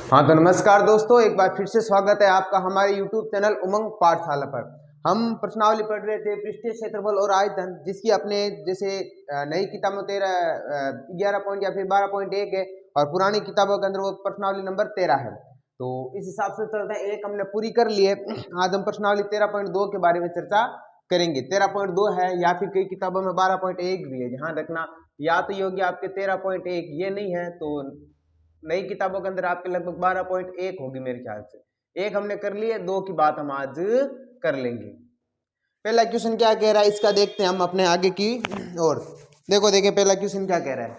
हाँ तो नमस्कार दोस्तों, एक बार फिर से स्वागत है आपका हमारे YouTube चैनल उमंग पाठशाला पर। हम प्रश्नावली पढ़ रहे थे पृष्ठीय क्षेत्रफल और आयतन, जिसकी अपने जैसे नई किताबों 11 पॉइंट या फिर 12.1 है और पुरानी किताबों के अंदर वो प्रश्नावली नंबर 13 है। तो इस हिसाब से चलते हैं, एक हमने पूरी कर ली है। आज हम प्रश्नावली 13.2 के बारे में चर्चा करेंगे। 13.2 है या फिर कई किताबों में 12.1 भी है, ध्यान रखना। या तो योग्य आपके 13.1 ये नहीं है तो नई किताबों के अंदर आपके लगभग 12.1 होगी मेरे ख्याल से। एक हमने कर ली है, दो की बात हम आज कर लेंगे। पहला क्वेश्चन क्या कह रहा है इसका देखते हैं हम अपने आगे की और देखिए पहला क्वेश्चन क्या कह रहा है।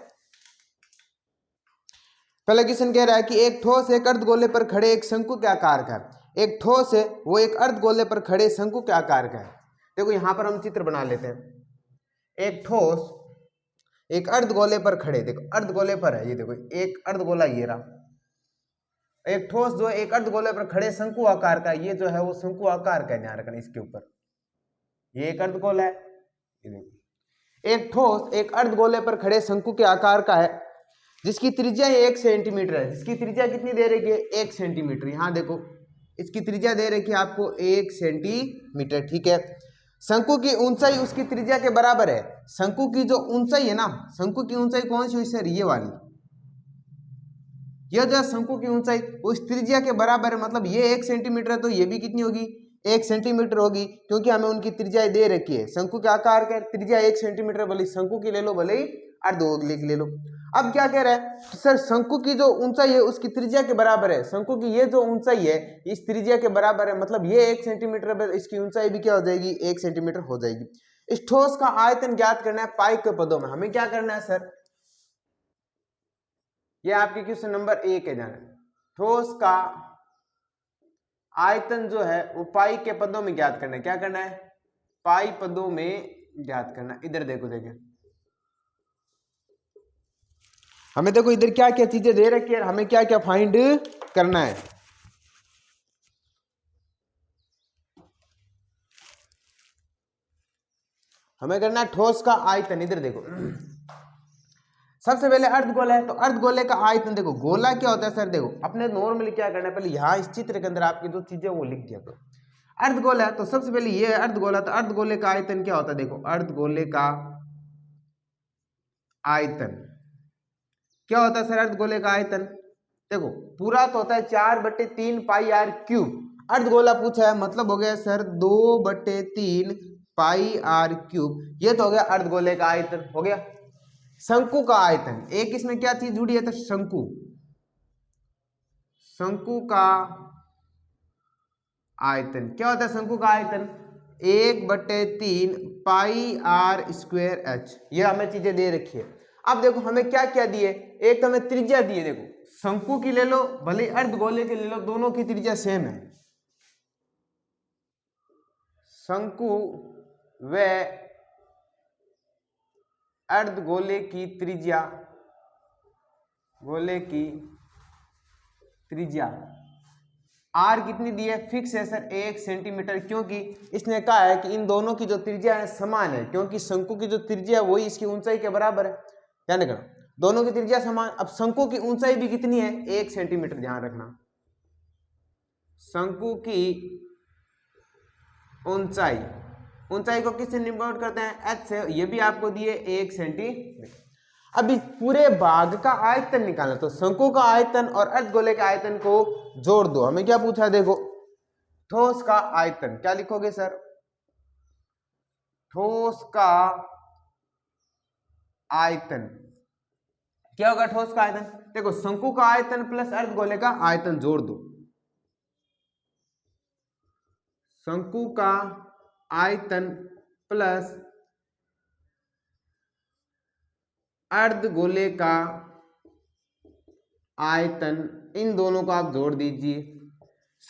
पहला क्वेश्चन कह रहा है कि एक ठोस एक अर्धगोले पर खड़े एक शंकु के आकार का है। एक ठोस है वो एक अर्धगोले पर खड़े शंकु के आकार का है। देखो यहां पर हम चित्र बना लेते हैं। एक ठोस एक अर्धगोले पर खड़े, देखो अर्धगोले पर है, ये देखो एक अर्धगोला ये रहा। एक ठोस जो एक अर्धगोले पर खड़े शंकु आकार का, ये जो है वो शंकु आकार का, ध्यान रखना इसके ऊपर। ये एक अर्धगोला है, ये देखो एक ठोस एक अर्धगोले पर खड़े शंकु के आकार का है जिसकी त्रिज्या 1 सेंटीमीटर है। जिसकी त्रिज्या कितनी दे रखी है? 1 सेंटीमीटर। यहाँ देखो इसकी त्रिज्या दे रखी है आपको 1 सेंटीमीटर, ठीक है। शंकु की ऊंचाई उसकी त्रिज्या के बराबर है। शंकु की जो ऊंचाई है ना, शंकु की ऊंचाई कौन सी हुई सर? ये वाली। यह जो शंकु की ऊंचाई उस त्रिज्या के बराबर है, मतलब ये 1 सेंटीमीटर है तो ये भी कितनी होगी? 1 सेंटीमीटर होगी, क्योंकि हमें उनकी त्रिज्याएं दे रखी है। शंकु के आकार के त्रिज्या 1 सेंटीमीटर, भले शंकु की ले लो भले ही अर्धगोले की ले लो। अब क्या कह रहा है सर, शंकु की जो ऊंचाई है उसकी त्रिज्या के बराबर है। शंकु की ये जो ऊंचाई है इस त्रिज्या के बराबर है, मतलब ये 1 सेंटीमीटर है, इसकी ऊंचाई भी क्या हो जाएगी? 1 सेंटीमीटर हो जाएगी। इस ठोस का आयतन ज्ञात करना है पाई के पदों में। हमें क्या करना है सर? ये आपके क्वेश्चन नंबर 1 है। जाना ठोस का आयतन जो है वो पाई के पदों में ज्ञात करना है। क्या करना है? पाई पदों में ज्ञात करना। इधर देखो, देखिए हमें देखो इधर क्या क्या चीजें दे रखी है, हमें क्या क्या फाइंड करना है। हमें करना है ठोस का आयतन। इधर देखो सबसे पहले अर्धगोला है तो अर्धगोले का आयतन देखो। गोला क्या होता है सर? देखो अपने नॉर्मली क्या करना है, पहले यहाँ इस चित्र के अंदर आपकी जो चीजें वो लिख दिया। तो अर्धगोला है तो सबसे पहले ये अर्धगोला, तो अर्धगोले का आयतन क्या होता है? देखो अर्धगोले का आयतन क्या होता है सर? अर्धगोले का आयतन देखो पूरा तो होता है 4/3 पाई आर क्यूब। अर्धगोला पूछा है, मतलब हो गया सर 2/3 पाई आर क्यूब। ये तो हो गया अर्धगोले का आयतन, हो गया। शंकु का आयतन, एक इसमें क्या चीज जुड़ी है? तो शंकु। शंकु का आयतन क्या होता है? शंकु का आयतन 1/3 पाई आर स्क्वायर एच। ये हमें चीजें दे रखी है। अब देखो हमें क्या क्या दिए, एक तो हमें त्रिज्या दी है। देखो शंकु की ले लो भले अर्धगोले की ले लो, दोनों की त्रिज्या सेम है। शंकु व अर्धगोले की त्रिज्या, गोले की त्रिज्या आर कितनी दी है? फिक्स है सर 1 सेंटीमीटर, क्योंकि इसने कहा है कि इन दोनों की जो त्रिज्या है समान है, क्योंकि शंकु की जो त्रिज्या है वही इसकी ऊंचाई के बराबर है। ध्यान रखना दोनों की त्रिज्या समान। अब शंकु की ऊंचाई भी कितनी है? 1 सेंटीमीटर। ध्यान रखना शंकु की ऊंचाई, ऊंचाई को किससे निम्नलिखित करते हैं? एच से। ये भी आपको दिए 1 सेंटीमीटर। अब इस पूरे भाग का आयतन निकालना, तो शंकु का आयतन और अर्धगोले के आयतन को जोड़ दो। हमें क्या पूछा है? देखो ठोस का आयतन क्या लिखोगे सर? ठोस का आयतन क्या होगा? ठोस का आयतन देखो शंकु का आयतन प्लस अर्धगोले का आयतन जोड़ दो। शंकु का आयतन प्लस अर्धगोले का आयतन, इन दोनों को आप जोड़ दीजिए।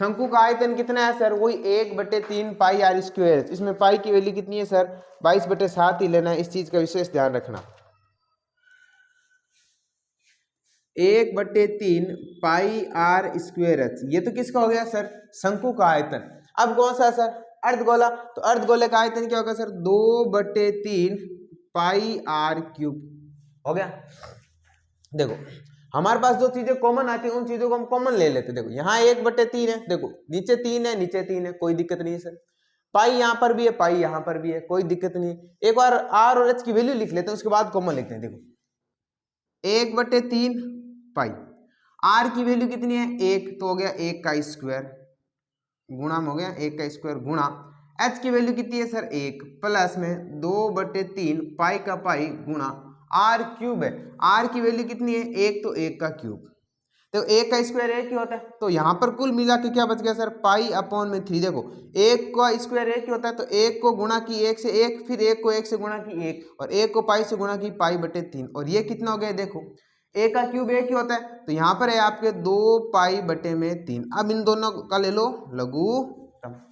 शंकु का आयतन कितना है सर? वही 1/3 पाई आर स्क्वायर। इसमें पाई की वैल्यू कितनी है सर? 22/7 ही लेना है। इस चीज का विशेष ध्यान रखना। 1/3 पाई आर स्क्वायर एच, ये तो किसका हो गया सर? शंकु का आयतन। अब कौन सा सर? अर्धगोला, तो अर्धगोले का आयतन क्या होगा सर? 2/3 पाई आर क्यूब, हो गया। देखो हमारे पास जो चीजें कॉमन आती है उन चीजों को हम कॉमन ले लेते हैं। देखो यहाँ 1/3 है, देखो नीचे 3 है, नीचे 3 है, कोई दिक्कत नहीं है सर। पाई यहाँ पर भी है, पाई यहाँ पर भी है, कोई दिक्कत नहीं है। एक बार आर और एच की वैल्यू लिख लेते हैं, उसके बाद कॉमन लिखते हैं। देखो 1/3 पाई, आर की वैल्यू कितनी है 1, तो हो गया 1 का स्क्वायर, गुणा हो गया 1 का स्क्वायर, गुणा एच की वैल्यू कितनी है सर 1, प्लस में 2/3 पाई का पाई, गुणा आर क्यूब है, आर की वैल्यू कितनी है 1, तो 1 का क्यूब, तो 1 का स्क्वायर 1 ही होता है। तो यहाँ पर कुल मिला के क्या बच गया सर पाई अपॉन में 3। देखो 1 का स्क्वायर 1 ही होता है, तो 1 को गुणा की 1 से 1, फिर 1 को 1 से गुणा की 1, और 1 को पाई से गुणा की पाई/3, और ये कितना हो गया देखो 1 का क्यूब 1 ही होता है, तो यहाँ पर है आपके 2 पाई/3। अब इन दोनों का ले लो लघुत्तम।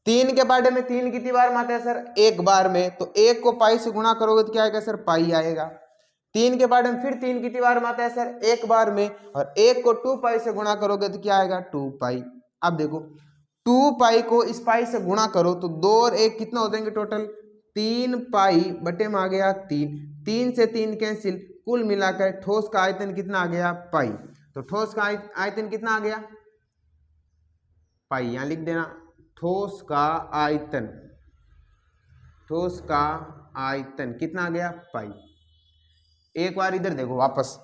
3 के बारे में 3 कितनी बार में आता है सर 1 बार में, तो 1 को पाई से गुणा करोगे तो क्या आएगा सर पाई आएगा। 3 के बारे में फिर 3 कितनी बार में आता है सर 1 बार में, और 1 को 2 पाई से गुणा करोगे तो क्या आएगा 2 पाई। अब देखो 2 पाई को इस पाई से गुणा करो तो 2 और 1 कितना हो जाएंगे टोटल 3 पाई बटे में आ गया 3, 3 से 3 कैंसिल, कुल मिलाकर ठोस का आयतन कितना आ गया पाई। तो ठोस का आयतन कितना आ गया पाई, यहां लिख देना ठोस का आयतन, ठोस का आयतन कितना आ गया पाई। एक बार इधर देखो वापस,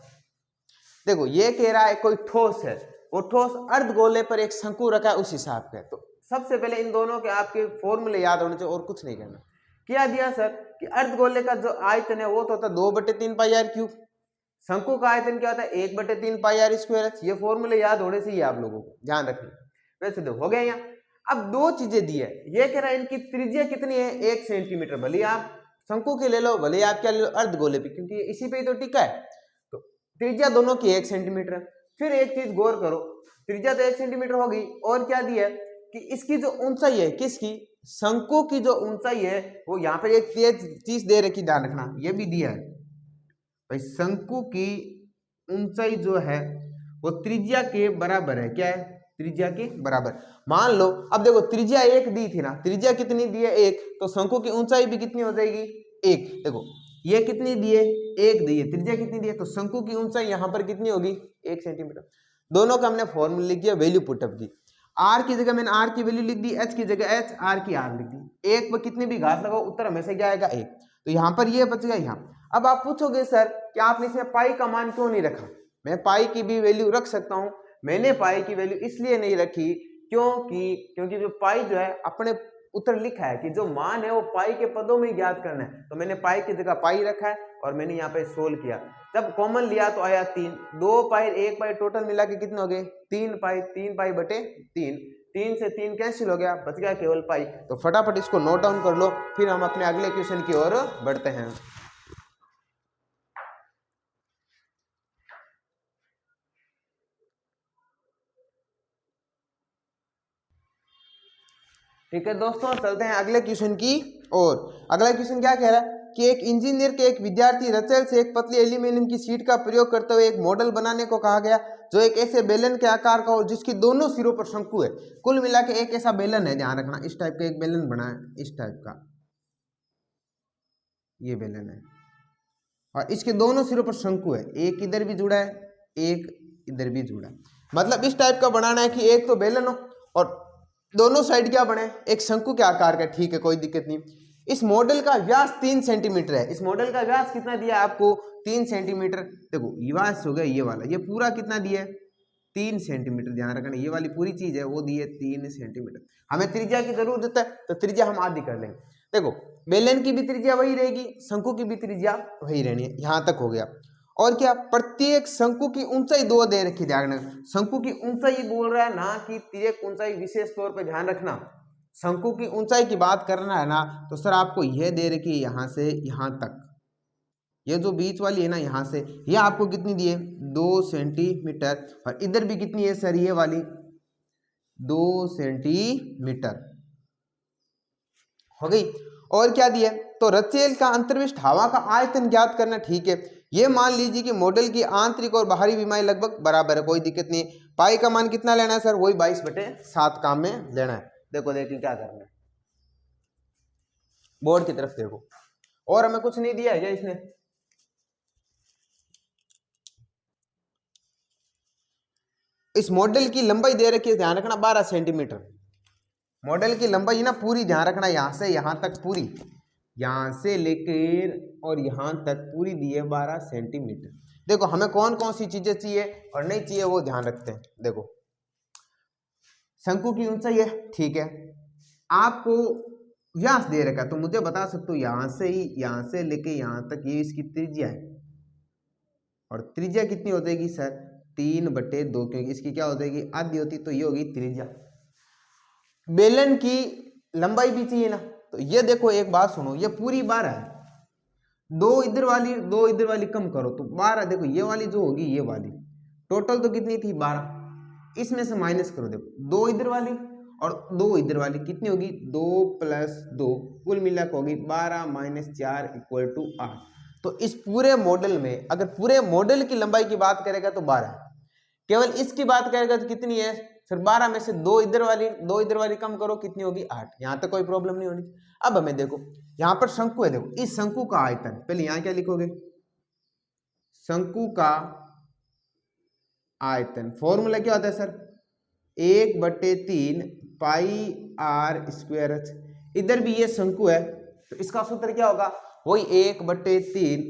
देखो ये कह रहा है कोई ठोस है, वो ठोस अर्धगोले पर एक शंकु रखा है उस हिसाब का। तो सबसे पहले इन दोनों के आपके फॉर्मूले याद होने चाहिए और कुछ नहीं करना। क्या दिया सर कि अर्धगोले का जो आयतन है वो तो होता है 2/3 पाई आर क्यूब, शंकु का आयतन क्या होता है 1/3 पाई आर स्क्वायर। ये फॉर्मूले याद होने से ही आप लोगों को ध्यान रखना। वैसे तो हो गया यहाँ। अब दो चीजें दी है, ये कह रहा है इनकी त्रिज्या कितनी है 1 सेंटीमीटर, भले आप शंकु के ले लो भले आप क्या ले लो अर्धगोले पे, क्योंकि इसी पे ही तो टिका है। तो त्रिज्या दोनों की 1 सेंटीमीटर है। फिर एक चीज गौर करो, त्रिज्या तो 1 सेंटीमीटर होगी, और क्या दिया है कि इसकी जो ऊंचाई है, किसकी शंकु की जो ऊंचाई है, वो यहाँ पे एक तेज चीज दे रखी, ध्यान रखना ये भी दिया है भाई, शंकु की ऊंचाई जो है वो त्रिज्या के बराबर है। क्या है त्रिज्या के बराबर। मान लो अब देखो त्रिज्या 1 दी थी ना, त्रिज्या कितनी दी है 1, तो शंकु की ऊंचाई भी कितनी हो जाएगी 1। देखो ये कितनी दी है 1 दी है, त्रिज्या कितनी दी है, तो शंकु की ऊंचाई यहाँ पर कितनी होगी 1 सेंटीमीटर। दोनों का हमने फॉर्मूला लिख दिया, वैल्यू पुटअप की। आर की जगह मैंने आर की वैल्यू लिख दी, एच की जगह एच, आर की आर लिख दी। 1 पर कितनी भी घात लगाओ उत्तर हमेशा क्या आएगा 1, तो यहाँ पर ये बच गया यहाँ। अब आप पूछोगे सर कि आपने इसमें पाई का मान क्यों नहीं रखा। मैं पाई की भी वैल्यू रख सकता हूं, मैंने पाई की वैल्यू इसलिए नहीं रखी क्योंकि जो पाई जो है अपने उत्तर लिखा है कि जो मान है वो पाई के पदों में ही ज्ञात करना है, तो मैंने पाई की जगह पाई रखा है और मैंने यहाँ पे सोल्व किया। जब कॉमन लिया तो आया 3, 2 पाई 1 पाई टोटल मिला के कितने हो गए 3 पाई, 3 पाई बटे 3, 3 से 3 कैंसिल हो गया, बच गया केवल पाई। तो फटाफट इसको नोट डाउन कर लो, फिर हम अपने अगले क्वेश्चन की ओर बढ़ते हैं। ठीक है दोस्तों, चलते हैं अगले क्वेश्चन की ओर। अगला क्वेश्चन क्या कह रहा है कि एक इंजीनियर के एक विद्यार्थी रचेल से एक पतली एल्यूमिनियम की शीट का प्रयोग करते हुए एक मॉडल बनाने को कहा गया जो एक ऐसे बेलन के आकार का हो जिसकी दोनों सिरों पर शंकु है। कुल मिला के एक ऐसा बेलन है, ध्यान रखना इस टाइप का एक बेलन बना है, इस टाइप का ये बेलन है, और इसके दोनों सिरों पर शंकु है, एक इधर भी जुड़ा है एक इधर भी जुड़ा है। मतलब इस टाइप का बनाना है कि एक तो बेलन हो और दोनों साइड क्या बने एक शंकु के आकार का। ठीक है कोई दिक्कत नहीं। इस मॉडल का व्यास 3 सेंटीमीटर है। इस मॉडल का व्यास कितना दिया आपको 3 सेंटीमीटर। देखो ये व्यास हो गया ये वाला, ये पूरा कितना दिया है 3 सेंटीमीटर। ध्यान रखना ये वाली पूरी चीज है वो दी है 3 सेंटीमीटर। हमें त्रिज्या की जरूरत है तो त्रिज्या हम आधी कर लेंगे। देखो बेलन की भी त्रिज्या वही रहेगी, शंकु की भी त्रिज्या वही रहनी है। यहां तक हो गया। और क्या प्रत्येक शंकु की ऊंचाई 2 दे रखी, ध्यान रखना शंकु की ऊंचाई बोल रहा है ना कि तिर्यक ऊंचाई। विशेष तौर पे ध्यान रखना शंकु की ऊंचाई की बात करना है ना तो सर आपको यह दे रखी है यहां से यहां तक, ये जो बीच वाली है ना यहां से ये आपको कितनी दी है 2 सेंटीमीटर, और इधर भी कितनी है सर ये वाली 2 सेंटीमीटर हो गई। और क्या दिया तो रचेल का अंतर्विष्ट हवा का आयतन ज्ञात करना। ठीक है ये मान लीजिए कि मॉडल की आंतरिक और बाहरी विमाएं लगभग बराबर है, कोई दिक्कत नहीं। पाई का मान कितना लेना है सर वही 22/7 काम में लेना है। देखो देखिए क्या करना है, बोर्ड की तरफ देखो, और हमें कुछ नहीं दिया है क्या इसने। इस मॉडल की लंबाई दे रखी है, ध्यान रखना 12 सेंटीमीटर। मॉडल की लंबाई ना पूरी ध्यान रखना, यहां से यहां तक पूरी, यहां से लेकर और यहां तक पूरी दी है 12 सेंटीमीटर। देखो हमें कौन कौन सी चीजें चाहिए और नहीं चाहिए वो ध्यान रखते हैं। देखो शंकु की ऊंचाई है, ठीक है, आपको व्यास दे रखा है तो मुझे बता सकते हो यहां से ही, यहां से लेके यहां तक ये इसकी त्रिज्या है, और त्रिज्या कितनी हो जाएगी सर 3/2, क्योंकि इसकी क्या हो जाएगी आधी होती, तो ये होगी त्रिज्या। बेलन की लंबाई भी चाहिए ना, तो ये देखो एक बात सुनो, ये पूरी 12 है, दो इधर वाली कम करो तो 12, देखो ये वाली जो होगी ये वाली टोटल तो कितनी थी 12, इसमें से माइनस करो, देखो 2 इधर वाली और 2 इधर वाली कितनी होगी 2 + 2, कुल मिलाकर होगी 12 - 4 = 8। तो इस पूरे मॉडल में अगर पूरे मॉडल की लंबाई की बात करेगा तो 12 है, केवल इसकी बात करेगा तो कितनी है, फिर 12 में से 2 इधर वाली कम करो, कितनी होगी 8। यहां तक कोई प्रॉब्लम नहीं होनी। अब हमें देखो यहां पर शंकु है, देखो इस शंकु का आयतन, पहले यहां क्या लिखोगे, शंकु का आयतन फॉर्मूला क्या होता है सर 1/3 πr²h। इधर भी ये शंकु है तो इसका सूत्र क्या होगा, वही 1/3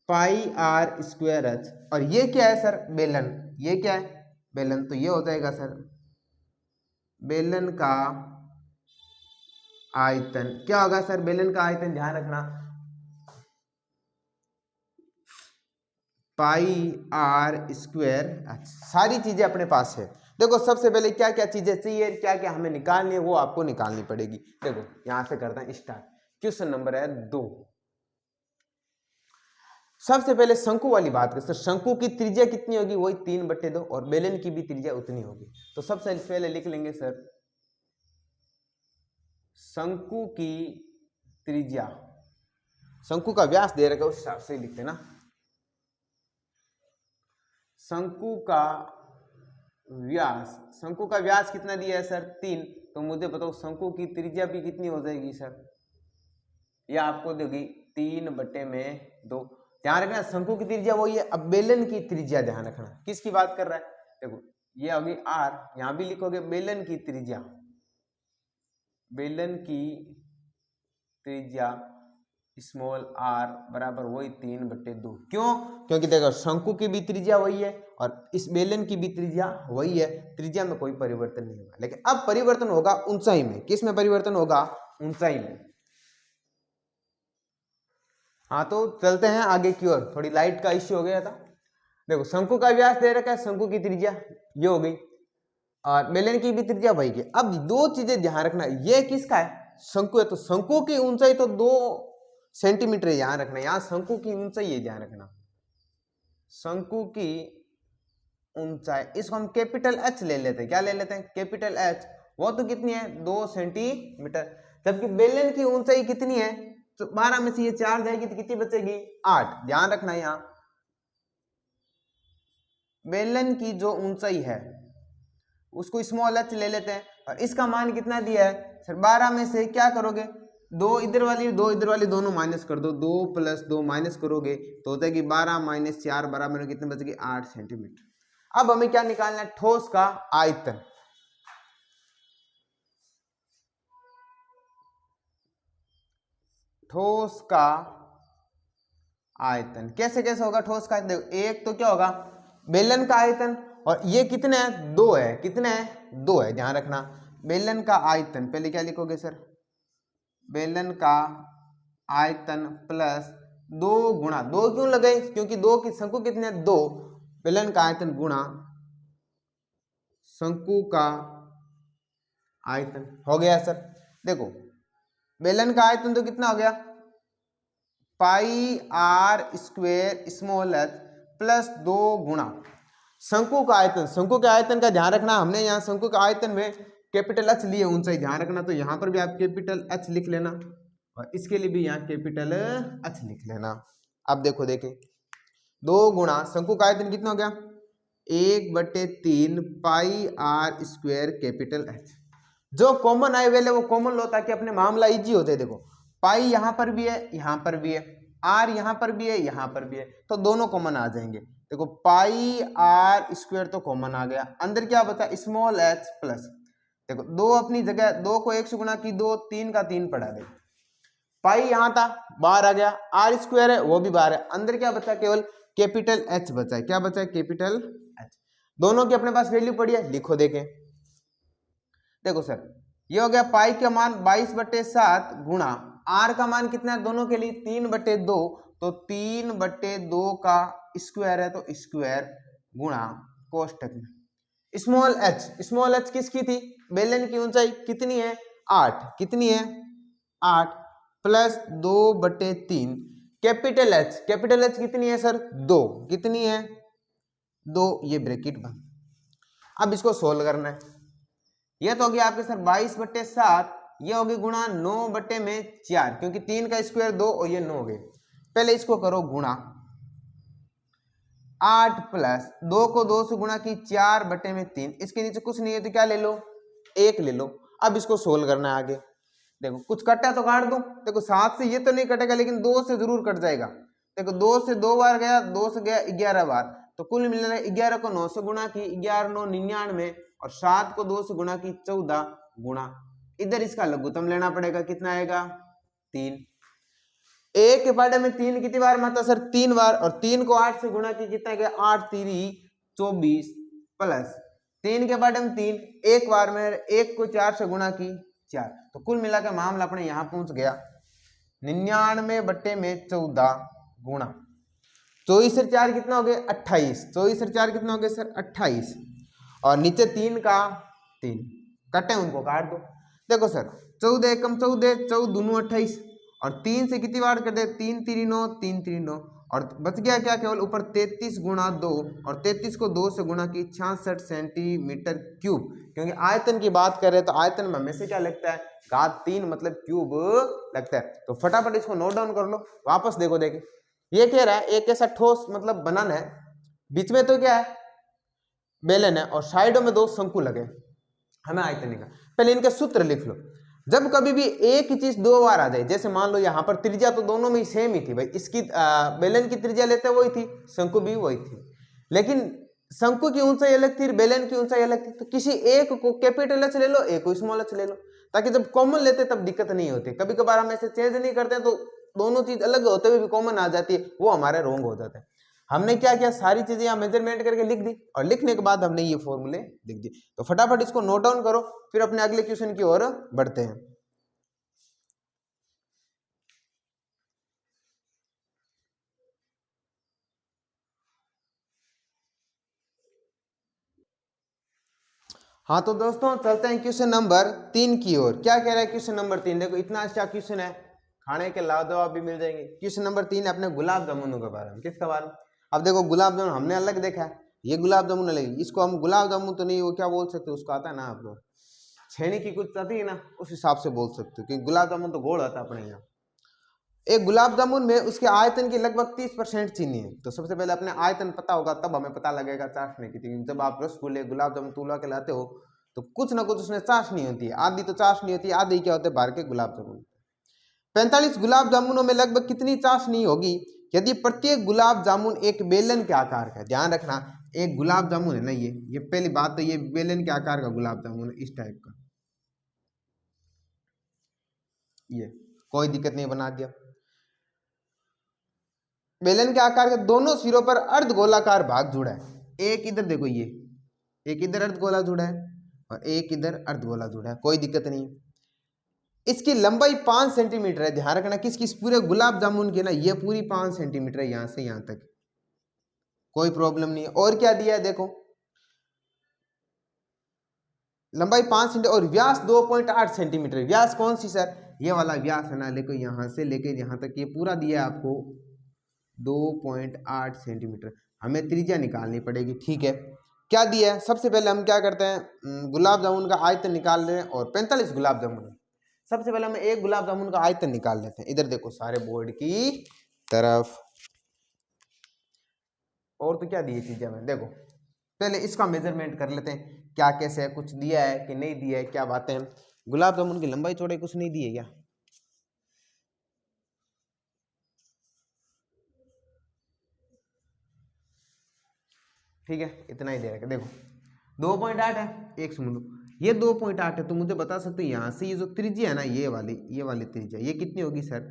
πr²h। और ये क्या है सर बेलन, ये क्या है बेलन, तो ये हो जाएगा सर बेलन का आयतन। क्या होगा सर बेलन का आयतन, ध्यान रखना πr²। सारी चीजें अपने पास है। देखो सबसे पहले क्या क्या चीजें चाहिए, क्या क्या हमें निकालनी है, वो आपको निकालनी पड़ेगी। देखो यहां से करते हैं स्टार्ट। क्वेश्चन नंबर है 2। सबसे पहले शंकु वाली बात करें, शंकु की त्रिज्या कितनी होगी, वही 3/2, और बेलन की भी त्रिज्या उतनी होगी। तो सबसे पहले लिख लेंगे सर शंकु की त्रिज्या, शंकु का व्यास दे रखा है उस हिसाब से लिखते ना, शंकु का व्यास कितना दिया है सर 3, तो मुझे बताओ शंकु की त्रिज्या भी कितनी हो जाएगी सर, यह आपको देगी 3/2। ध्यान रखना शंकु की त्रिज्या वही है। अब बेलन की त्रिज्या ध्यान रखना, किसकी बात कर रहा है, देखो ये होगी r, यहां भी लिखोगे बेलन की त्रिज्या, बेलन की त्रिज्या स्मॉल r बराबर वही 3/2। क्यों, क्योंकि देखो शंकु की भी त्रिज्या वही है और इस बेलन की भी त्रिज्या वही है, त्रिज्या में कोई परिवर्तन नहीं होगा। लेकिन अब परिवर्तन होगा ऊंचाई में, किस में परिवर्तन होगा, ऊंचाई में। हाँ तो चलते हैं आगे की ओर, थोड़ी लाइट का इश्यू हो गया था। देखो शंकु का व्यास दे रखा है, शंकु की त्रिज्या ये हो गई और बेलन की भी त्रिज्या वही की। अब दो चीजें ध्यान रखना, ये किसका है, शंकु है, तो शंकु की ऊंचाई तो 2 सेंटीमीटर ध्यान रखना, यहां शंकु की ऊंचाई है ध्यान रखना, शंकु की ऊंचाई, इसको हम कैपिटल H ले लेते हैं, क्या ले लेते हैं कैपिटल H, वो तो कितनी है 2 सेंटीमीटर, जबकि बेलन की ऊंचाई कितनी है, तो 12 में से ये 4 जाएगी तो कितनी बचेगी 8। ध्यान रखना यहां बेलन की जो ऊंचाई है उसको स्मॉल h ले लेते हैं और इसका मान कितना दिया है सर 12 में से क्या करोगे, 2 इधर वाली दोनों माइनस कर दो, 2 + 2 माइनस करोगे तो होता है कि 12 - 4 बराबर कितने बचेगी 8 सेंटीमीटर। अब हमें क्या निकालना है, ठोस का आयतन। ठोस का आयतन कैसे कैसे होगा ठोस का आयतन, देखो एक तो क्या होगा बेलन का आयतन, और ये कितने है 2 है, कितने है 2 है, ध्यान रखना बेलन का आयतन, पहले क्या लिखोगे सर बेलन का आयतन प्लस 2 गुणा, 2 क्यों लगाए, क्योंकि 2 की शंकु कितने 2, बेलन का आयतन गुणा शंकु का आयतन। हो गया सर, देखो बेलन का आयतन तो कितना हो गया πr² स्मॉल h प्लस 2 गुणा शंकु का आयतन। शंकु के आयतन का ध्यान रखना, हमने यहाँ शंकु का आयतन में कैपिटल H लिए ऊंचाई, ध्यान रखना, तो यहाँ पर भी आप कैपिटल H लिख लेना और इसके लिए भी यहाँ कैपिटल H लिख लेना। अब देखो देखें 2 गुणा शंकु का आयतन कितना हो गया 1/3 πr² कैपिटल H। जो कॉमन आए वाले वो कॉमन लो ताकि अपने मामला इजी हो जाए। देखो पाई यहाँ पर भी है, यहाँ पर भी है, आर यहाँ पर भी है, यहाँ पर भी है, तो दोनों कॉमन आ जाएंगे। देखो पाई आर स्क्वायर तो कॉमन आ गया, अंदर क्या बचा स्मॉल एच प्लस, देखो दो अपनी जगह, दो को एक से गुणा की दो, तीन का तीन पड़ा दे, पाई यहां था बाहर आ गया, आर स्क्वायर है वो भी बाहर है, अंदर क्या बचा केवल कैपिटल एच बचा है, क्या बचा है कैपिटल एच। दोनों की अपने पास वैल्यू पड़ी है, लिखो देखें। देखो सर ये हो गया पाई का मान 22/7 गुणा आर का मान कितना है दोनों के लिए 3/2, तो 3/2 का स्क्वायर है तो स्क्वायर गुणा कोष्टक में स्मॉल एच किसकी थी, बेलन की ऊंचाई कितनी है 8, कितनी है 8 प्लस 2/3 कैपिटल एच कितनी है सर 2, कितनी है 2, ये ब्रैकेट बंद। अब इसको सोल्व करना है, ये तो हो गया आपके सर 22/7, ये हो गई गुणा 9/4 क्योंकि 3 का स्क्वायर 2 और ये 9 हो गए। पहले इसको करो गुणा 8 प्लस 2 को 2 से गुणा की 4/3, इसके नीचे कुछ नहीं है तो क्या ले लो 1 ले लो। अब इसको सोल्व करना है आगे, देखो कुछ कटा तो काट दो, देखो 7 से ये तो नहीं कटेगा लेकिन 2 से जरूर कट जाएगा, देखो 2 से 2 बार गया, 2 से गया 11 बार, तो कुल मिला 11 को 9 से गुणा की 11 9 99 और 7 को 2 से गुणा की 14 गुणा, इधर इसका लघुत्तम लेना पड़ेगा, कितना आएगा 3। एक के पार्ट में 3 कितनी बार माता सर 3 बार, और 3 को 8 से गुणा की कितना गया 8 3 24 प्लस 3 के पार्ट में 3 एक बार में 1 को 4 से गुणा की 4, तो कुल मिलाकर मामला अपने यहां पहुंच गया 99/14 गुणा 24 से 4 कितना हो गया 28, 24 से 4 कितना हो गया सर 28, और नीचे 3 का 3 कटे उनको काट दो। देखो सर 14 एकम 14 14 दूनों 28 और 3 से कितनी बार कर दे 3 3 9 3 3 9 और बच गया क्या केवल ऊपर 33 गुणा 2 और 33 को 2 से गुणा की 66 सेंटीमीटर क्यूब, क्योंकि आयतन की बात करें तो आयतन में हमेशा क्या लगता है घात 3 मतलब क्यूब लगता है। तो फटाफट इसको नोट डाउन कर लो, वापस देखो देखे ये कह रहा है एक ऐसा ठोस मतलब बनन है, बीच में तो क्या है बेलन है और साइडों में 2 शंकु लगे, हमें आयतन निकाल। पहले इनके सूत्र लिख लो, जब कभी भी एक ही चीज 2 बार आ जाए, जैसे मान लो यहाँ पर त्रिज्या तो दोनों में ही सेम ही थी भाई, इसकी बेलन की त्रिज्या लेते वही थी, शंकु भी वही थी, लेकिन शंकु की ऊंचाई अलग थी बेलन की ऊंचाई अलग थी, तो किसी एक को कैपिटल एच ले लो, एक को स्मॉल एच ले लो, ताकि जब कॉमन लेते तब दिक्कत नहीं होती। कभी कभार हम ऐसे चेंज नहीं करते तो दोनों चीज अलग होते हुए भी कॉमन आ जाती है, वो हमारे रॉन्ग हो जाता है। हमने क्या किया सारी चीजें यहाँ मेजरमेंट करके लिख दी और लिखने के बाद हमने ये फॉर्मूले लिख दिए। तो फटाफट इसको नोट डाउन करो, फिर अपने अगले क्वेश्चन की ओर बढ़ते हैं। हाँ तो दोस्तों चलते हैं क्वेश्चन नंबर 3 की ओर। क्या कह रहा है क्वेश्चन नंबर 3, देखो इतना अच्छा क्वेश्चन है, खाने के लाजवाब भी मिल जाएंगे। क्वेश्चन नंबर 3 है अपने गुलाब जामुनों के बारे में। किसके बारे में? अब देखो गुलाब जामुन हमने अलग देखा है, ये गुलाब जामुन अलग, इसको हम गुलाब जामुन तो नहीं, वो क्या बोल सकते उसको आता है ना आपको छेनी की कुछ आती है ना, उस हिसाब से बोल सकते हो, क्योंकि गुलाब जामुन तो गोल आता है अपने यहाँ। एक गुलाब जामुन में उसके आयतन की लगभग 30% चीनी है, तो सबसे पहले अपने आयतन पता होगा तब हमें पता लगेगा चाशनी की। जब आप रसगुल्ले गुलाब जामुन तुला के लाते हो तो कुछ ना कुछ उसमें चाशनी होती है, आधी तो चाशनी होती है, आधी क्या होते हैं बाहर के गुलाब जामुन। 45 गुलाब जामुनों में लगभग कितनी चाशनी होगी यदि प्रत्येक गुलाब जामुन एक बेलन के आकार का है? ध्यान रखना एक गुलाब जामुन है ना, ये पहली बात तो ये बेलन के आकार का गुलाब जामुन है, इस टाइप का, ये कोई दिक्कत नहीं बना दिया। बेलन के आकार के दोनों सिरों पर अर्ध गोलाकार भाग जुड़ा है, एक इधर देखो ये एक इधर अर्ध गोला जुड़ा है और एक इधर अर्ध गोला जुड़ा है, कोई दिक्कत नहीं। इसकी लंबाई 5 सेंटीमीटर है, ध्यान रखना किसकी इस पूरे गुलाब जामुन की ना, ये पूरी 5 सेंटीमीटर है यहां से यहां तक, कोई प्रॉब्लम नहीं है। और क्या दिया है देखो लंबाई 5 सेंटीमीटर और व्यास 2.8 सेंटीमीटर। व्यास कौन सी सर? ये वाला व्यास है ना, लेको यहां से लेके यहां तक ये पूरा दिया है आपको 2.8 सेंटीमीटर। हमें त्रिज्या निकालनी पड़ेगी, ठीक है। क्या दिया है सबसे पहले हम क्या करते हैं गुलाब जामुन का आयतन निकाल रहे हैं, और 45 गुलाब जामुन, सबसे पहले हम एक गुलाब जामुन का आयतन निकाल लेते हैं। इधर देखो सारे बोर्ड की तरफ, और तो क्या दिए चीजें में देखो, पहले इसका मेजरमेंट कर लेते हैं क्या कैसे है, कुछ दिया है कि नहीं दिया है, क्या बातें हैं। गुलाब जामुन की लंबाई चौड़ाई कुछ नहीं दी है क्या? ठीक है, इतना ही दे रखा। देखो 2.8 है, एक सुन लो, ये 2.8 है, तो मुझे बता सकते हो यहाँ से ये जो त्रिज्या है ना, ये वाली त्रिज्या ये कितनी होगी सर?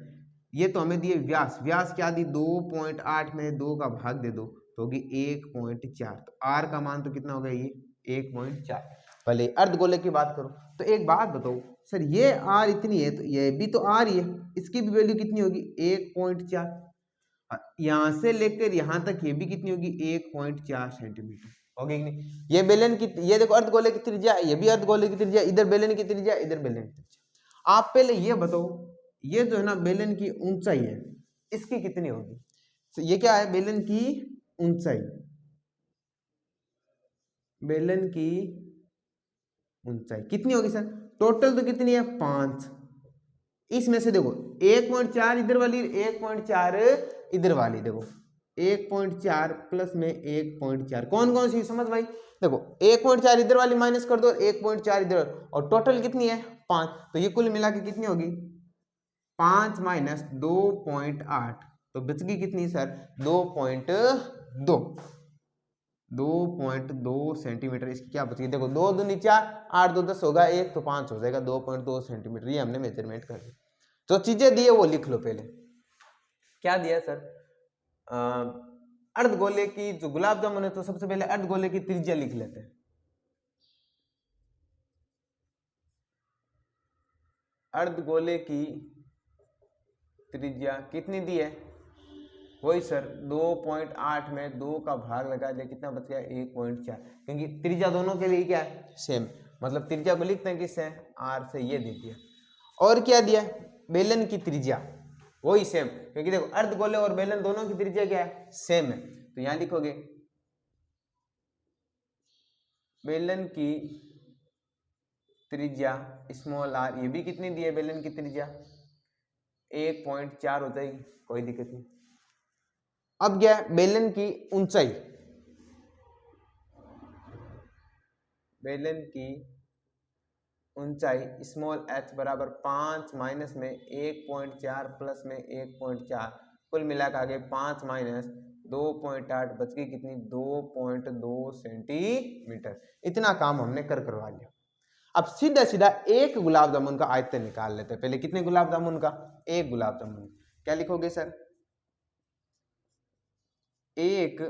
ये तो हमें दिए व्यास, व्यास क्या दी? 2.8 में 2 का भाग दे दो तो होगी 1.4, तो आर का मान तो कितना होगा? ये 1.4। पहले अर्धगोले की बात करो तो एक बात बताओ सर, ये आर इतनी है तो ये भी तो आर ही है, इसकी भी वैल्यू कितनी होगी? 1.4। यहां से लेकर यहां तक ये भी कितनी होगी? 1.4 सेंटीमीटर होगी कि नहीं? ये बेलन की, ये देखो अर्धगोले की त्रिज्या, ये भी अर्धगोले की त्रिज्या, इधर बेलन की त्रिज्या, इधर बेलन की त्रिज्या। आप पहले ये बताओ, ये जो है ना बेलन की ऊंचाई है, इसकी कितनी होगी? तो ये क्या है? बेलन की ऊंचाई, बेलन की ऊंचाई कितनी होगी सर? टोटल तो कितनी है? 5। इसमें से देखो 1.4 इधर वाली, 1.4 इधर वाली, देखो 1.4 प्लस में 1.4 कौन कौन सी समझ भाई? देखो 1.4 इधर वाली माइनस कर दो, 1.4 इधर, और टोटल कितनी है? 5। तो ये कुल मिला के कितनी होगी? 5 माइनस 2.8, तो बच गई कितनी सर? 2.2, 2.2 सेंटीमीटर। इसकी क्या बच गई? देखो 2 दूनी 4, 8 2 10 होगा 1, तो 5 हो जाएगा 2.2 सेंटीमीटर। ये हमने मेजरमेंट कर दी। जो चीजें दी है वो लिख लो पहले। क्या दिया सर? अर्धगोले की जो गुलाब जामुन है, तो सबसे पहले अर्धगोले की त्रिज्या लिख लेते हैं। अर्धगोले की त्रिज्या कितनी दी है? वही सर 2.8 में 2 का भाग लगा दिया, कितना बच गया? 1.4, क्योंकि त्रिज्या दोनों के लिए क्या है? सेम, मतलब त्रिज्या को लिखते हैं किससे? आर से। ये दे दिया। और क्या दिया? बेलन की त्रिज्या, वही सेम, क्योंकि देखो अर्धगोले और बेलन दोनों की त्रिज्या क्या है? सेम है। तो यहां लिखोगे बेलन की त्रिज्या स्मॉल आर, ये भी कितनी दी है? बेलन की त्रिज्या 1.4 हो जाएगी, कोई दिक्कत नहीं। अब क्या है? बेलन की ऊंचाई, बेलन की ऊंचाई स्मॉल h बराबर 5 माइनस में 1.4 प्लस में 1.4, कुल मिला के आगे 5 माइनस 2.8 बच गई कितनी? 2.2 सेंटीमीटर। इतना काम हमने करवा लिया। अब सीधा सीधा एक गुलाब जामुन का आयतन निकाल लेते हैं। पहले कितने गुलाब जामुन का? एक गुलाब जामुन। क्या लिखोगे सर? एक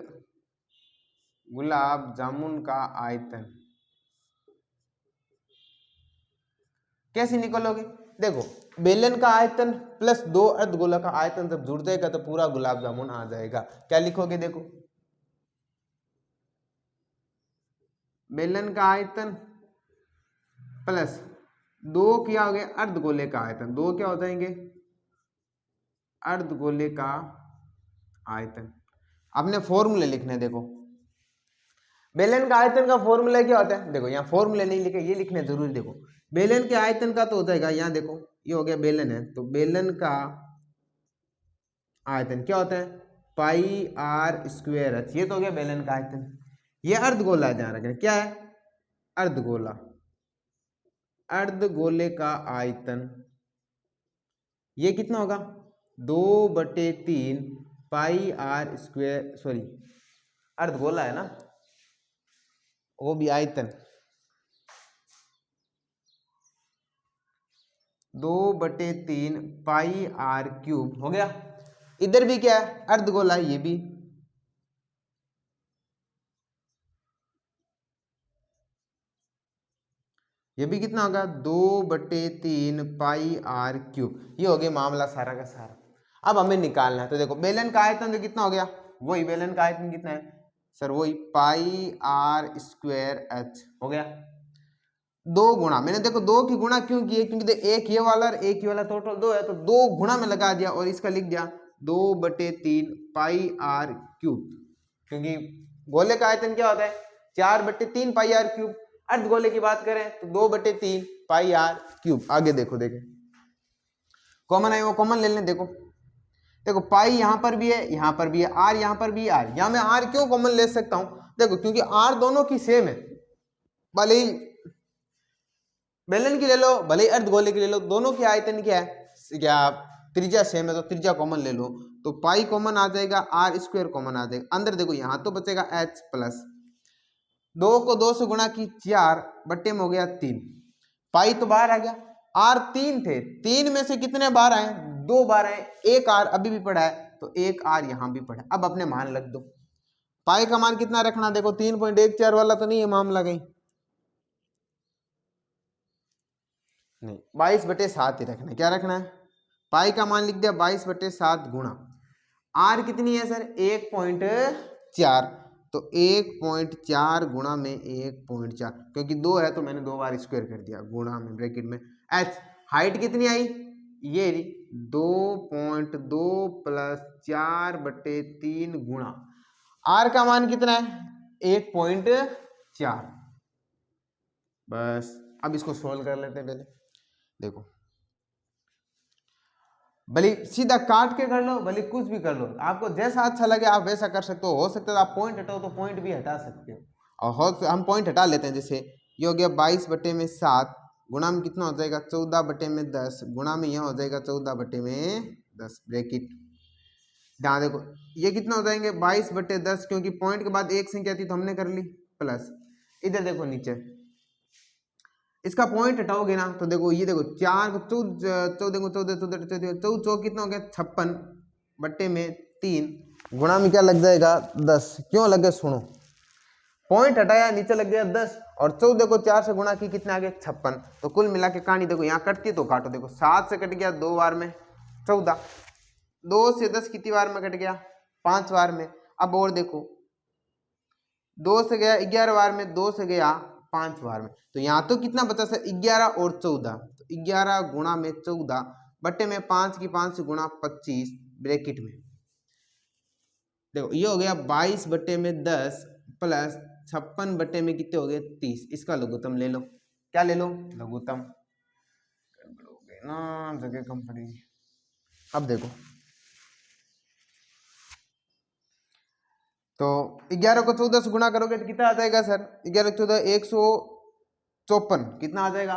गुलाब जामुन का आयतन कैसे निकालोगे? देखो बेलन का आयतन प्लस 2 अर्धगोला का आयतन जब जुड़ जाएगा तो पूरा गुलाब जामुन आ जाएगा। क्या लिखोगे? देखो बेलन का आयतन प्लस 2 क्या हो गया? अर्धगोले का आयतन। 2 क्या हो जाएंगे? अर्धगोले का आयतन। आपने फॉर्मूले लिखने, देखो बेलन का आयतन का फॉर्मूला क्या होता है? देखो यहाँ फॉर्मूले नहीं लिखे, ये लिखने जरूरी। देखो बेलन के आयतन का तो हो जाएगा, यहाँ देखो ये हो गया बेलन है, तो बेलन का आयतन क्या होता है? पाई आर स्क्वायर एच। ये तो हो गया बेलन का आयतन। ये अर्धगोला है, ध्यान रखना क्या है? अर्धगोला। अर्धगोले का आयतन ये कितना होगा? 2/3 पाई आर स्क्वायर, सॉरी अर्धगोला है ना, वो भी आयतन 2/3 पाई आर क्यूब हो गया। इधर भी क्या है? अर्धगोला है, ये भी कितना होगा? 2/3 पाई आर क्यूब। ये हो गया मामला सारा का सारा। अब हमें निकालना है, तो देखो बेलन का आयतन तो कितना हो गया? वही बेलन का आयतन कितना है सर? वही पाई आर स्क्वायर एच हो गया। 2 गुणा, मैंने देखो 2 की गुणा क्यों की है? क्योंकि एक ये वाला और एक ये वाला टोटल 2 है, तो 2 गुणा में लगा दिया और इसका लिख दिया 2/3 पाई आर क्यूब, क्योंकि गोले का आयतन क्या होता है? 4/3 पाई आर क्यूब। अर्धगोले की बात करें तो 2/3 पाई आर क्यूब। आगे देखो, देखें कॉमन है, वो कॉमन ले लें। देखो पाई यहां पर भी है, यहां पर भी है, आर यहां पर भी है, आर यहां मैं आर क्यों कॉमन ले सकता हूं? देखो क्योंकि आर दोनों की सेम है, भले ही बेलन की ले लो भले ही अर्धगोले की ले लो, दोनों की आयतन क्या है? क्या त्रिज्या सेम है, तो त्रिज्या कॉमन ले लो, तो पाई कॉमन आ जाएगा, आर स्क्वायर कॉमन आ जाएगा। अंदर देखो यहाँ तो बचेगा h प्लस 2 को 2 से गुणा की 4 बट्टे में हो गया 3, पाई तो बाहर आ गया, आर 3 थे, 3 में से कितने बार आए, 2 बार आए, एक आर अभी भी पड़ा है तो एक आर यहां भी पड़ा है। अब अपने मान लग दो, पाई का मान कितना रखना, देखो 3.14 वाला तो नहीं है मामला कहीं, नहीं 22/7 ही रखना है। क्या रखना है, पाई का मान लिख दिया 22/7 गुणा आर कितनी है सर 1.4, तो 1.4 गुणा में 1.4, क्योंकि 2 है तो मैंने 2 बार स्क्वायर कर दिया, गुणा में ब्रैकेट में एच, हाइट कितनी आई ये 2.2 + 4/3 गुणा आर का मान कितना है 1.4। बस अब इसको सोल्व कर लेते हैं पहले, देखो भले सीधा काट के कर लो, भले कुछ भी कर लो, आपको जैसा अच्छा लगे आप वैसा कर सकते हो सकता है आप पॉइंट हटाओ तो पॉइंट भी हटा सकते हो, और हम पॉइंट हटा लेते हैं। जैसे ये हो गया 22/7 गुणा में कितना हो जाएगा 14/10 गुणा में यहाँ हो जाएगा 14/10 ब्रैकेट, ध्यान देखो ये कितना हो जाएंगे 22/10, क्योंकि पॉइंट के बाद एक संख्या थी तो हमने कर ली, प्लस इधर देखो नीचे इसका पॉइंट हटाओगे ना तो देखो ये देखो 4 को 14 कितना हो गया 56/3 गुणा में क्या लग जाएगा 10, क्यों लग गया सुनो, पॉइंट हटाया नीचे लग गया 10 और 14 को 4 से गुणा की कितना आ गया 56, तो कुल मिला के कहानी देखो यहाँ कटती तो काटो, देखो 7 से कट गया 2 बार में 14, 2 से 10 कितनी बार में कट गया 5 बार में। अब और देखो 2 से गया 11 बार में, 2 से गया 5 बार में, तो यहाँ तो कितना बचा सर 11 और 14, तो 11 गुणा में 14 बट्टे में 5 की 5 से गुणा 25 ब्रैकेट में, देखो ये हो गया 22/10 प्लस 56 में कितने हो गए 30, इसका लघुत्तम ले लो, क्या ले लो लघुत्तम, ना जगह कम पड़ेगी। अब देखो तो 11 को 14 से गुणा करोगे तो कितना आ जाएगा सर 11 14 154, कितना आ जाएगा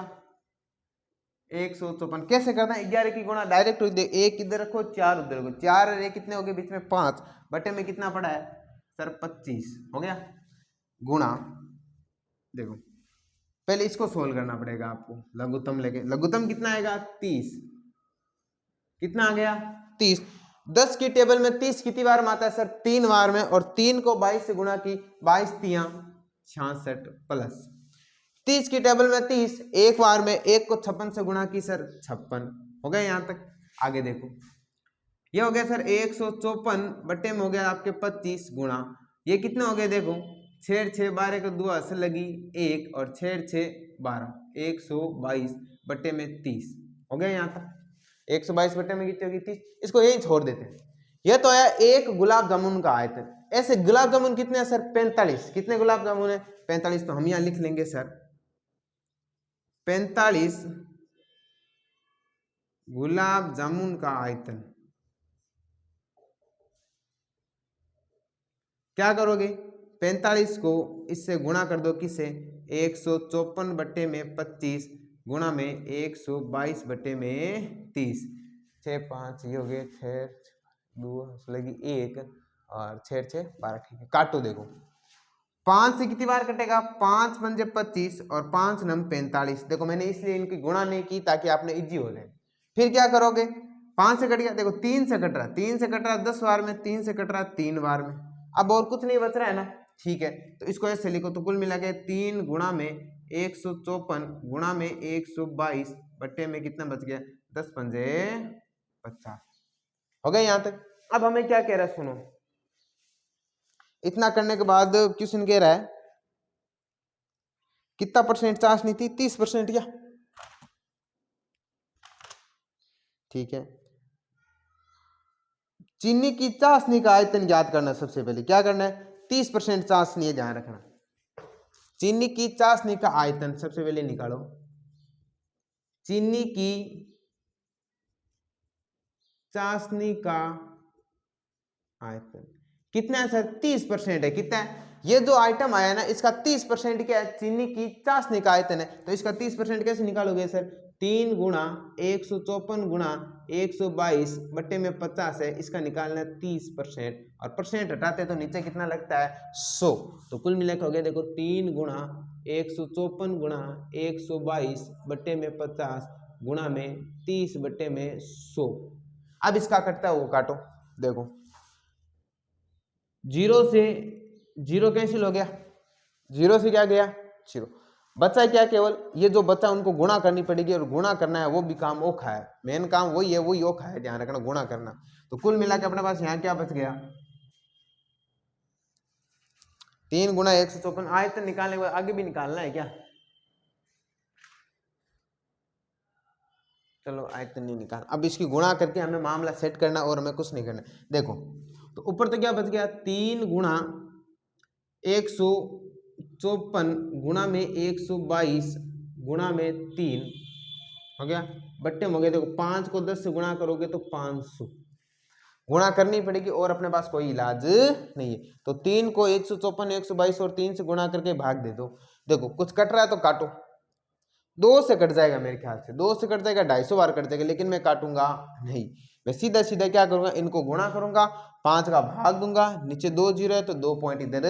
154। कैसे करना है 11 की गुणा डायरेक्ट, एक इधर रखो 4 उधर रखो, 4 और 1 कितने हो गए बीच में 5 बटे में कितना पड़ा है सर 25 हो गया, गुणा देखो पहले इसको सोल्व करना पड़ेगा आपको, लघुत्तम लेके, लघुत्तम कितना आएगा 30, कितना आ गया 30, 10 की टेबल में 30 कितनी बार में आता है सर 3 बार में, और 3 को 22 से गुणा की 22 3 66 प्लस 30 की टेबल में 30 एक बार में, 1 को 56 से गुणा की सर 56 हो गया यहाँ तक। आगे देखो ये हो गया सर 154 बट्टे में हो गया आपके 25 गुणा ये कितने हो गए देखो 6 6 12 को 2 से लगी 1 और 6 6 12 122 बट्टे में 30 हो गया यहाँ तक। 122 बट्टे में कितनी होगी 30, इसको यही छोड़ देते हैं। यह तो है एक गुलाब जामुन का आयतन, ऐसे गुलाब जामुन कितने हैं सर 45, कितने गुलाब जामुन है 45, तो हम यहाँ लिख लेंगे सर 45 गुलाब जामुन का आयतन। क्या करोगे 45 को इससे गुणा कर दो, किससे 154 बट्टे में 25 गुणा में 122 बट्टे में 30, 6 5 ये हो गए 6 2 लगी 1 और 6 6 12, ठीक है काटो देखो 5 से कितनी बार कटेगा 5 पंजे 25 और 5 नम 45, देखो मैंने इसलिए इनकी गुणा नहीं की ताकि आपने इजी हो जाए। फिर क्या करोगे 5 से कट गया, देखो 3 से कट रहा, 3 से कट रहा 10 बार में, 3 से कट रहा 3 बार में, अब और कुछ नहीं बच रहा है ना, ठीक है तो इसको ऐसे लिखो, तो कुल मिला के 3 गुणा में 154 गुणा में 122 बट्टे में कितना बच गया 10 पंजे 50 हो गया यहाँ तक। अब हमें क्या कह रहा है सुनो, इतना करने के बाद क्वेश्चन कह रहा है कितना परसेंट चाशनी थी 30% क्या, ठीक है चीनी की चाशनी का आयतन ज्ञात करना। सबसे पहले क्या करना है 30% चाशनी है, ध्यान रखना चीनी की चाशनी का आयतन सबसे पहले निकालो, चीनी की चाशनी का आयतन कितना है सर 30% है, कितना है ये जो आइटम आया ना इसका 30% क्या है चीनी की चाशनी का आयतन है, तो इसका 30% कैसे निकालोगे सर 3 गुणा 154 गुणा 122 बट्टे में 50 है, इसका निकालना है 30%, और परसेंट हटाते तो नीचे कितना लगता है 100। तो कुल मिला के हो गया देखो 3 गुणा 154 गुणा 122 बट्टे में 50 गुणा में 30 बट्टे में 100। अब इसका कटता है वो काटो, देखो 0 से 0 कैंसिल हो गया, 0 से क्या गया 0, बचा क्या केवल ये जो बचा उनको गुणा करनी पड़ेगी, और गुणा करना है वो भी काम ओखा है, मेन काम वही है, वही ओखा है, ध्यान रखना गुणा करना। तो कुल मिला के अपने पास यहाँ क्या बच गया 3 गुणा 154। आयतन निकालने के बाद आगे भी निकालना है क्या, चलो आयतन नहीं निकाल, अब इसकी गुणा करके हमें मामला सेट करना और हमें कुछ नहीं करना। देखो तो ऊपर तो क्या बच गया 3 गुणा 154 गुणा में 122 गुणा में 3 हो गया, बट्टे में हो गया। देखो 5 को 10 से गुणा करोगे तो 500 गुणा करनी पड़ेगी, और अपने पास कोई इलाज नहीं है। तो 3 को 154 122 और 3 से गुणा करके भाग दे दो। देखो कुछ कट रहा है तो काटो, 2 से कट जाएगा, मेरे ख्याल से 2 से कट जाएगा, 250 बार कट जाएगा, लेकिन मैं काटूंगा नहीं, मैं सीधा सीधा क्या करूंगा, इनको गुणा करूंगा, 5 का भाग दूंगा, नीचे 2 जीरो है तो 2 पॉइंट इधर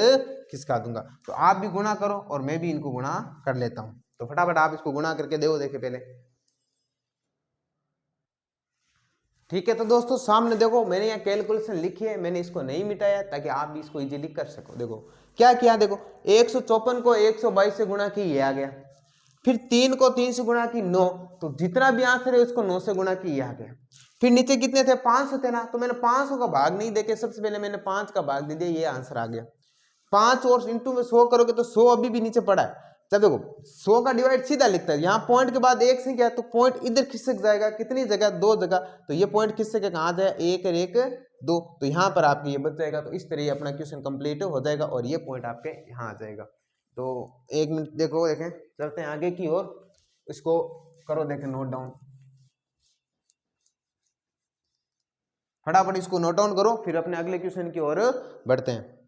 खिसका दूंगा। तो आप भी गुणा करो और मैं भी इनको गुणा कर लेता हूं। तो फटाफट आप इसको गुणा करके देखो, देखे पहले, ठीक है। तो दोस्तों सामने देखो मैंने यहाँ कैलकुलेशन लिखी है, मैंने इसको नहीं मिटाया ताकि आप भी इसको इजीली कर सको। देखो क्या किया, देखो 154 को 122 से गुणा की, ये आ गया, फिर 3 को 3 से गुणा की 9, तो जितना भी आंसर है उसको 9 से गुणा की, ये आ गया। फिर नीचे कितने थे 500 थे ना, तो मैंने 500 का भाग नहीं देके सबसे पहले मैंने 5 का भाग दे दिया, ये आंसर आ गया। 5 और इंटू में 100 करोगे तो 100 अभी भी नीचे पड़ा है। जब देखो 100 का डिवाइड सीधा लिखता है, यहाँ पॉइंट के बाद एक से क्या, तो पॉइंट इधर खिसक जाएगा, कितनी जगह 2 जगह, तो ये पॉइंट खिसक के कहाँ जाएगा 1 और 1 2, तो यहाँ पर आपके ये बच जाएगा। तो इस तरह ये अपना क्वेश्चन कंप्लीट हो जाएगा और ये पॉइंट आपके यहाँ आ जाएगा। तो 1 मिनट देखो, देखें चलते हैं आगे की ओर, इसको करो, देखें नोट डाउन, फटाफट इसको नोट डाउन करो, फिर अपने अगले क्वेश्चन की ओर बढ़ते हैं।